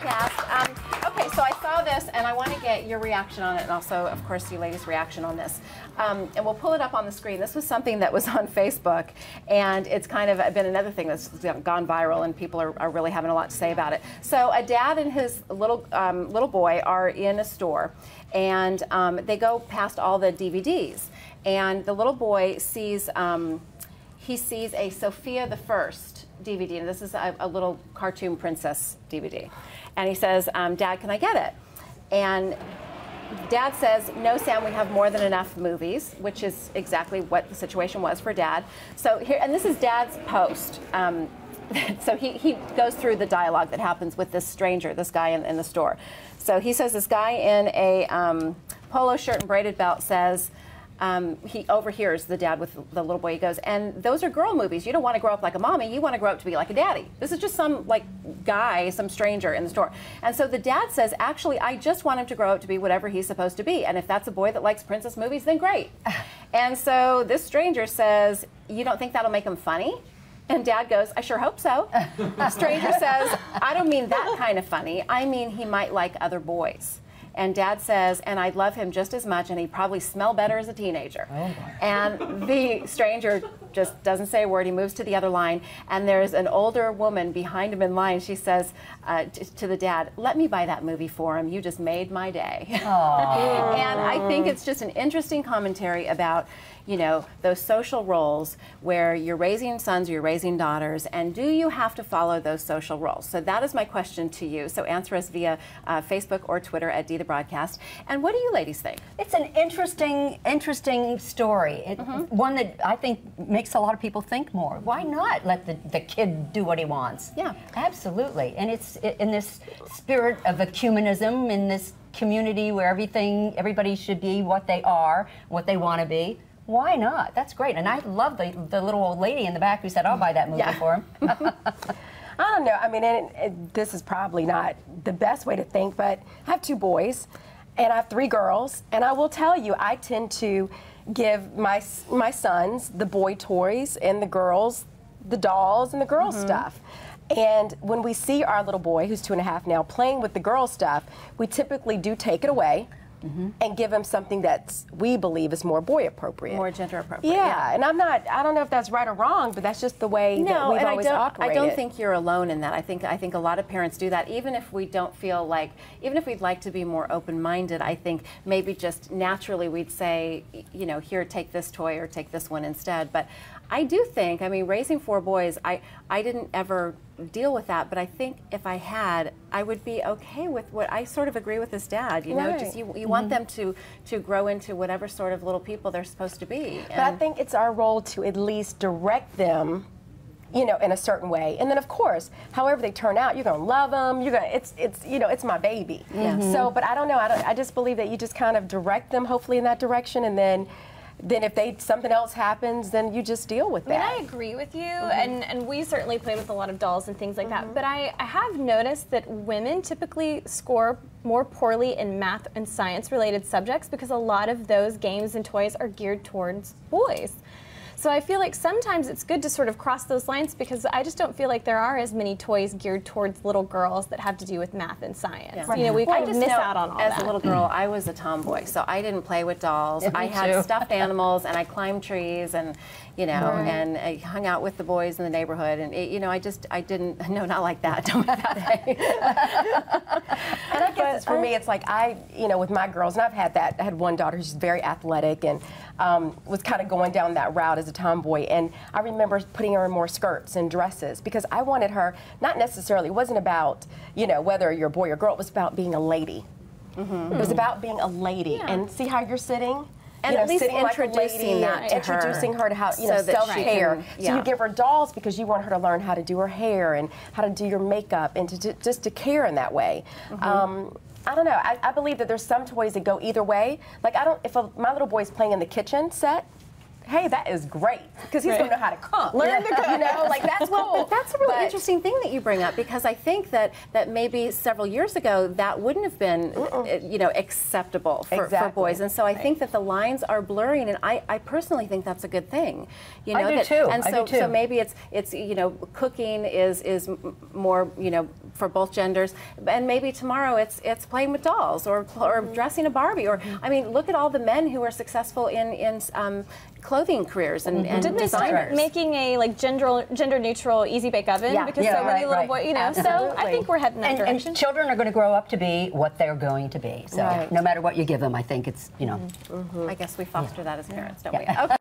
Broadcast. Okay, so I saw this, and I want to get your reaction on it, and also, of course, you ladies' reaction on this. And we'll pull it up on the screen. This was something that was on Facebook, and it's kind of been another thing that's gone viral, and people are really having a lot to say about it. So a dad and his little boy are in a store, and they go past all the DVDs, and the little boy sees he sees a Sophia the First DVD, and this is a little cartoon princess DVD. And he says, Dad, can I get it? And Dad says, no, Sam, we have more than enough movies, which is exactly what the situation was for Dad. So here, and this is Dad's post. So he goes through the dialogue that happens with this stranger, this guy in the store. So he says this guy in a polo shirt and braided belt says, he overhears the dad with the little boy. He goes, and those are girl movies. You don't want to grow up like a mommy. You want to grow up to be like a daddy. This is just some guy, some stranger in the store. And so the dad says, actually, I just want him to grow up to be whatever he's supposed to be. And if that's a boy that likes princess movies, then great. And so this stranger says, you don't think that'll make him funny? And Dad goes, I sure hope so. The stranger says, I don't mean that kind of funny. I mean he might like other boys. And Dad says, and I'd love him just as much, and he'd probably smell better as a teenager. Oh, and the stranger just doesn't say a word. He moves to the other line, and there's an older woman behind him in line. She says to the dad, let me buy that movie for him. You just made my day. And I think it's just an interesting commentary about, you know, those social roles where you're raising sons or you're raising daughters, and do you have to follow those social roles? So that is my question to you. So answer us via Facebook or Twitter at D The Broadcast. And what do you ladies think? It's an interesting story. One that I think makes a lot of people think more. Why not let the kid do what he wants? Yeah, absolutely. And it's in this spirit of ecumenism, in this community where everybody should be what they are, what they want to be. Why not? That's great. And I love the little old lady in the back who said, I'll buy that movie for him. I don't know. I mean, this is probably not the best way to think, but I have 2 boys and I have 3 girls. And I will tell you, I tend to give my sons the boy toys and the girls the dolls and the girl stuff. And when we see our little boy, who's 2.5 now, playing with the girl stuff, we typically do take it away. And give him something that we believe is more boy appropriate. More gender appropriate. Yeah, and I don't know if that's right or wrong, but that's just the way that we've always operated. I don't think you're alone in that. I think a lot of parents do that. Even if we don't feel like, even if we'd like to be more open-minded, I think maybe just naturally we'd say, you know, here, take this toy or take this one instead. But I do think, I mean, raising 4 boys, I didn't ever deal with that, but I think if I had, I would be okay with what I sort of agree with his dad. You know, just you want them to grow into whatever sort of little people they're supposed to be. But I think it's our role to at least direct them, you know, in a certain way. And then of course, however they turn out, you're gonna love them. You're gonna, it's you know, it's my baby. So, but I don't know. I just believe that you just kind of direct them, hopefully, in that direction, and then if something else happens, then you just deal with that. I mean, I agree with you, and we certainly played with a lot of dolls and things like that, but I have noticed that women typically score more poorly in math and science-related subjects because a lot of those games and toys are geared towards boys. So I feel like sometimes it's good to sort of cross those lines because I just don't feel like there are as many toys geared towards little girls that have to do with math and science. Yeah. You know, we kind of miss out on all that. As a little girl, I was a tomboy, so I didn't play with dolls. I had stuffed animals, and I climbed trees, and you know, and I hung out with the boys in the neighborhood, and you know, I didn't, no, not like that. Don't like that. And I guess for me, it's like you know, with my girls, and I've had that. I had one daughter who's very athletic and was kind of going down that route as a tomboy, and I remember putting her in more skirts and dresses because I wanted her, not necessarily, it wasn't about, you know, whether you're a boy or girl, it was about being a lady. It was about being a lady, and see how you're sitting? And at least introducing that to her. Introducing her to how, you know, self-care. So you give her dolls because you want her to learn how to do her hair and how to do your makeup and just to care in that way. I don't know. I believe that there's some toys that go either way. Like, if my little boy's playing in the kitchen set, hey, that is great, because he's going to know how to cook. Learn to cook. You know, like that's cool. But that's a really interesting thing that you bring up, because I think that maybe several years ago that wouldn't have been, you know, acceptable for boys, and so I think that the lines are blurring, and I personally think that's a good thing. You know, I do too. And so, so maybe it's you know, cooking is more, you know, for both genders, and maybe tomorrow it's playing with dolls or dressing a Barbie, or I mean, look at all the men who are successful in clothing careers and Didn't they start designers. making a like gender neutral easy bake oven? Yeah. Because Yeah, so many right, little boys, you know. Absolutely. So I think we're heading that direction. And children are going to grow up to be what they're going to be. So Right. no matter what you give them, I think it's, you know. I guess we foster that as parents, don't we? Yeah. Okay.